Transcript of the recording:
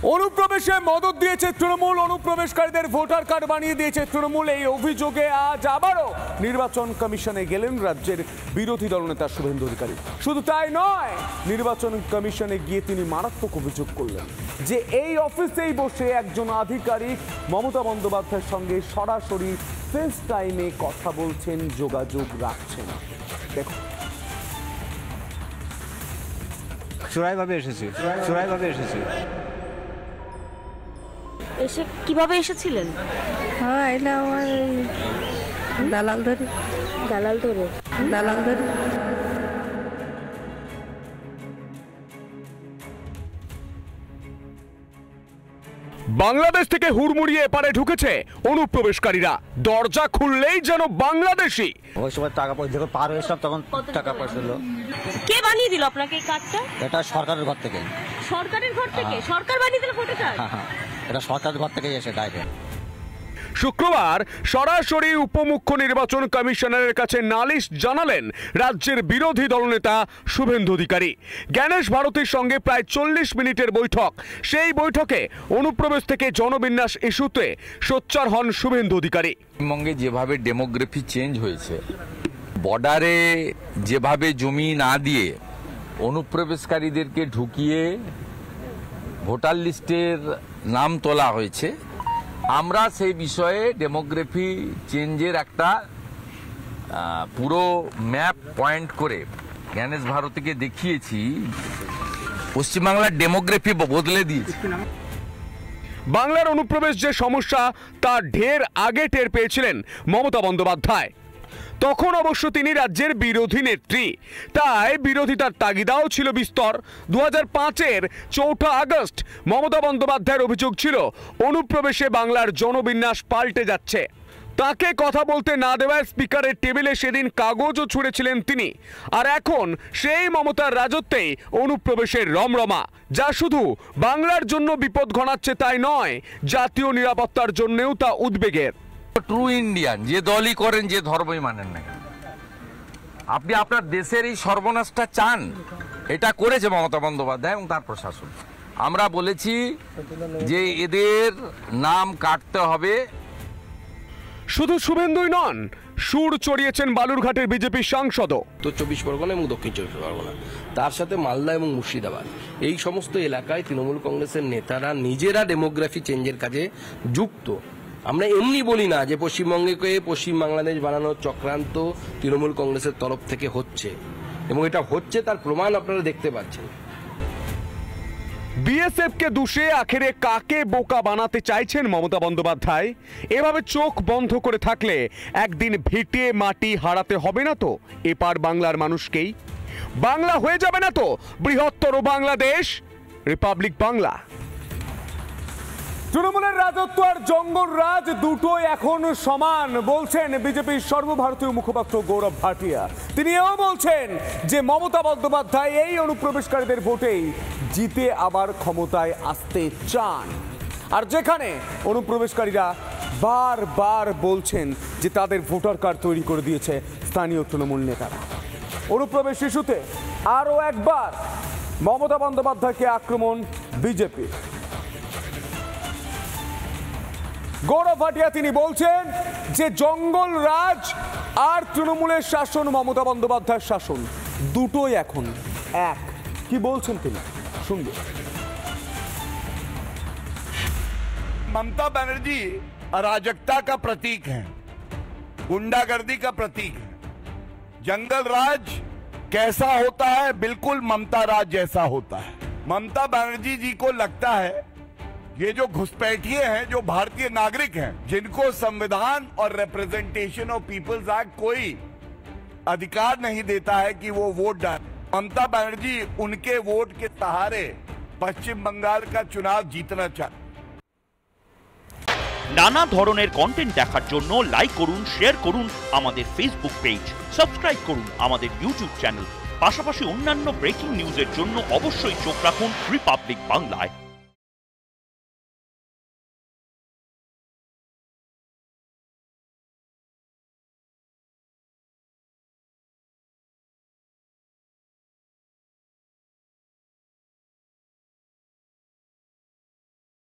অনুপ্রবেশে মদত দিয়েছে Trinamool, অনুপ্রবেশকারীদের voter card বানিয়ে দিয়েছে তৃণমূল। এই অভিযোগে আজ আবারও নির্বাচন কমিশনে গেলেন রাজ্যের বিরোধী দলনেতা শুভেন্দু অধিকারী। শুধু তাই নয়, নির্বাচন কমিশনে গিয়ে তিনি মারাত্মক অভিযোগ করলেন যে এই অফিসেই বসে একজন আধিকারিক মমতা বন্দ্যোপাধ্যায়ের সঙ্গে সরাসরি ফেস টাইমে কথা বলছেন, যোগাযোগ রাখছেন। দেখুন, চোরাইভাবে এসেছে। এসে কিভাবে এসেছিলেন? হ্যাঁ, এটা আমার দালাল ধরে। বাংলাদেশ থেকে হুড়মুড়িয়ে এপারে ঢুকেছে অনুপ্রবেশকারীরা। দরজা খুললেই যেন বাংলাদেশি। ওই সময় টাকা পয়সা যখন পার হয়ে সব তখন টাকা পয়সা হলো। কে বানিয়ে দিল আপনাকে এই কার্ডটা? এটা সরকারের ঘর থেকে। সরকারের ঘর থেকে? সরকার বানিয়ে দিল ভোটার কার্ড? হ্যাঁ, এটা সরকারের ঘর থেকে এসে ডাইরেক্ট। শুক্রবার সরাসরি উপমুখ্য নির্বাচন কমিশনারের কাছে নালিশ জানালেন রাজ্যের বিরোধী দলনেতা শুভেন্দু অধিকারী। জ্ঞানেশ ভারতীর সঙ্গে প্রায় 40 মিনিটের বৈঠক। সেই বৈঠকে অনুপ্রবেশ থেকে জনবিন্যাস ইস্যুতে সোচ্চার হন শুভেন্দু অধিকারী। পশ্চিমবঙ্গে যেভাবে ডেমোগ্রাফি চেঞ্জ হয়েছে, বর্ডারে যেভাবে জমি না দিয়ে অনুপ্রবেশকারীদেরকে ঢুকিয়ে ভোটার লিস্টের নাম তোলা হয়েছে, আমরা সেই বিষয়ে ডেমোগ্রাফি চেঞ্জের একটা পুরো ম্যাপ পয়েন্ট করে জ্ঞানেশ ভারতীকে দেখিয়েছি। পশ্চিমবাংলার ডেমোগ্রাফি বদলে দিয়েছে। বাংলার অনুপ্রবেশ যে সমস্যা তা ঢের আগে টের পেয়েছিলেন মমতা বন্দ্যোপাধ্যায়। তখন অবশ্য তিনি রাজ্যের বিরোধী নেত্রী, তাই বিরোধিতার তাগিদাও ছিল বিস্তর। 2005-এর 4 আগস্ট মমতা বন্দ্যোপাধ্যায়ের অভিযোগ ছিল অনুপ্রবেশে বাংলার জনবিন্যাস পাল্টে যাচ্ছে। তাকে কথা বলতে না দেওয়ায় স্পিকারের টেবিলে সেদিন কাগজও ছুঁড়েছিলেন তিনি। আর এখন সেই মমতার রাজত্বেই অনুপ্রবেশের রমরমা, যা শুধু বাংলার জন্য বিপদ ঘনাচ্ছে তাই নয়, জাতীয় নিরাপত্তার জন্যও তা উদ্বেগের। ট্রু ইন্ডিয়ান যে দলই করেন, যে ধর্মই মানেন না, আপনি আপনার দেশের এই সর্বনাশটা চান। এটা করেছে মমতা বন্দ্যোপাধ্যায় এবং তার প্রশাসন। আমরা বলেছি যে এদের নাম কাটতে হবে। শুধু শুভেন্দুই নন, সুর চড়িয়েছেন বালুরঘাটের বিজেপি সাংসদও। উত্তর 24 পরগনা এবং দক্ষিণ 24 পরগনা, তার সাথে মালদা এবং মুর্শিদাবাদ, এই সমস্ত এলাকায় তৃণমূল কংগ্রেসের নেতারা নিজেরা ডেমোগ্রাফি চেঞ্জের কাজে যুক্ত। আমরা এমনি বলি না যে পশ্চিমবঙ্গকে পশ্চিম বাংলাদেশ বানানোর চক্রান্ত তৃণমূল কংগ্রেসের তরফ থেকে হচ্ছে, এবং এটা হচ্ছে তার প্রমাণ আপনারা দেখতে পাচ্ছেন। বিএসএফকে দুষে আখেরে কাকে বোকা বানাতে চাইছেন মমতা বন্দ্যোপাধ্যায়? এভাবে চোখ বন্ধ করে থাকলে একদিন ভিটে মাটি হারাতে হবে না তো এপার বাংলার মানুষকেই? বাংলা হয়ে যাবে না তো বৃহত্তর বাংলাদেশ, রিপাবলিক বাংলা? তৃণমূলের রাজত্ব আর জঙ্গল রাজ দুটোই এখন সমান বলছেন বিজেপির সর্বভারতীয় মুখপাত্র গৌরব ভাটিয়া। তিনি এও বলছেন যে মমতা বন্দ্যোপাধ্যায় এই অনুপ্রবেশকারীদের ভোটেই জিতে আবার ক্ষমতায় আসতে চান। আর যেখানে অনুপ্রবেশকারীরা বারবার বলছেন যে তাদের ভোটার কার্ড তৈরি করে দিয়েছে স্থানীয় তৃণমূল নেতারা, অনুপ্রবেশ ইস্যুতে আরও একবার মমতা বন্দ্যোপাধ্যায়কে আক্রমণ বিজেপি। গৌরব ভাটিয়া তিনি বলছেন যে জঙ্গল রাজ আর তৃণমূলের শাসন, মমতা বন্দ্যোপাধ্যায়ের শাসন দুটোই এখন এক। কি বলছেন তিনি, শুনবো। ममता बनर्जी अराजकता का प्रतीक है, गुंडागर्दी का प्रतीक है। जंगल राज कैसा होता है? बिल्कुल ममता राज जैसा होता है। ममता बनर्जी जी को लगता है ये जो घुसपैठिए हैं, जो भारतीय नागरिक हैं, जिनको संविधान और रिप्रेजेंटेशन ऑफ पीपल्स एक्ट कोई अधिकार नहीं देता है कि वो वोट डालें, ममता बनर्जी उनके वोट के सहारे पश्चिम बंगाल का चुनाव जीतना चाहती। নানা ধরনের কন্টেন্ট দেখার জন্য লাইক করুন, শেয়ার করুন আমাদের ফেসবুক পেজ, সাবস্ক্রাইব করুন আমাদের ইউটিউব চ্যানেল। পাশাপাশি অন্যান্য ব্রেকিং নিউজের জন্য অবশ্যই চোখ রাখুন রিপাবলিক বাংলায়।